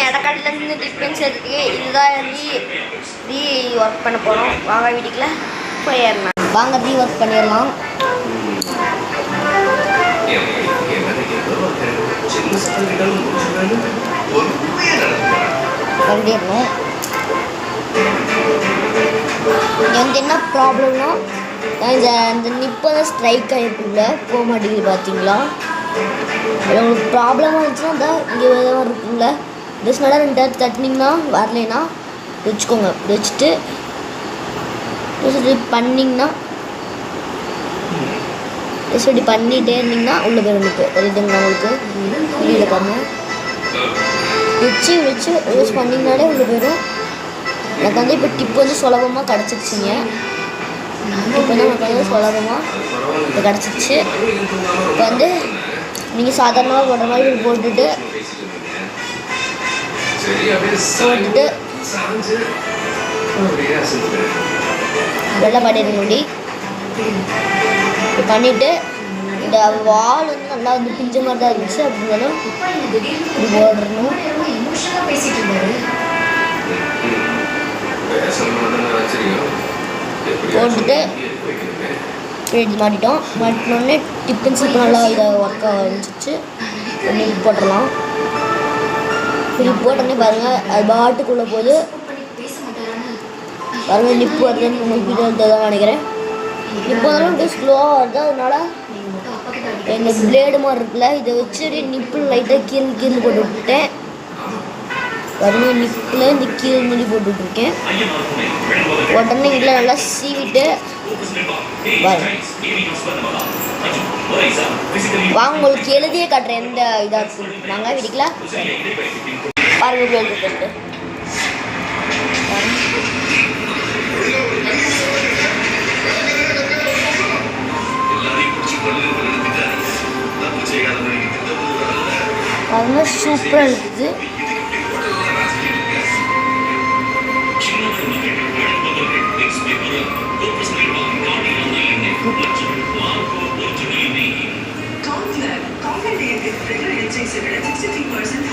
இடக்கடலேருந்து defence எடுத்துக்கு இதுதான் ரீ work பண்ண போகிறோம். வாங்க வீட்டுக்குள்ள போயிடலாம். வாங்க ரீ ஒர்க் பண்ணிடலாம். பண்ணிடணும். இங்கே வந்து என்ன ப்ராப்ளம்னா இந்த நிப்பை தான் ஸ்ட்ரைக் ஆகிருக்குள்ள போக மாட்டேங்குது. பார்த்தீங்களா? உங்களுக்கு ப்ராப்ளமாக இருந்துச்சுன்னா தான் இங்கே தான் இருக்குங்கள. டிஸ்னால 2 டைம் தட்டினீங்கன்னா வரலைன்னா வச்சுக்கோங்க. வச்சுட்டு பண்ணிங்கன்னா இப்படி பண்ணிகிட்டே இருந்தீங்கன்னா உள்ளே போயிருக்கு. தெரியுதுங்களா உங்களுக்கு? வெளியில் பாருங்க. வச்சு யூஸ் பண்ணிங்கனாலே உள்ளே போயிடும். எனக்கு வந்து இப்போ டிப்பு வந்து சுலபமாக கிடச்சிருச்சிங்க. இப்போ வந்து எனக்கு வந்து சுலபமாக இப்போ கிடச்சிருச்சு. இப்போ வந்து நீங்கள் சாதாரணமாக போடுற மாதிரி போட்டுட்டு வெள்ளை பண்ணிடுங்க. முடி பண்ணிவிட்டு இந்த வால் வந்து நல்லா வந்து பிஞ்ச மாதிரி தான் இருந்துச்சு. அப்படின்னாலும் இப்படி போடணும். போட்டுட்டு இது மாட்டிட்டோம். மாட்டினோடனே டிஃபென்ஸ் இப்போ நல்லா இதை ஒர்க் ஆரம்பிச்சிச்சு. ஒன்று போட்டுடலாம். இப்படி போட்டோடனே பாருங்கள் அது பாட்டுக்குள்ளே போது பாருங்கள். நிப்பு வருதுன்னு உங்களுக்கு இது தான் நினைக்கிறேன். இப்போ வந்து அப்படியே ஸ்லோவாக வருது. அதனால எங்கள் பிளேடு மாதிரி இருக்குல்ல, இதை வச்சு நிப்பிள் லைட்டாக கீழ் போட்டு விட்டுட்டேன். பாருங்க நிப்பில் இந்த கீழ் மூடி போட்டு விட்டுருக்கேன். உடனே இதில் நல்லா சீவிட்டு வாங்க உங்களுக்கு எழுதியே காட்டுறேன் எந்த இதாக இருக்கு. வாங்க வீட்டுக்குல பாருங்க எழுதிட்டு பாருங்க சூப்பராக இருக்குது. Conflict is 63%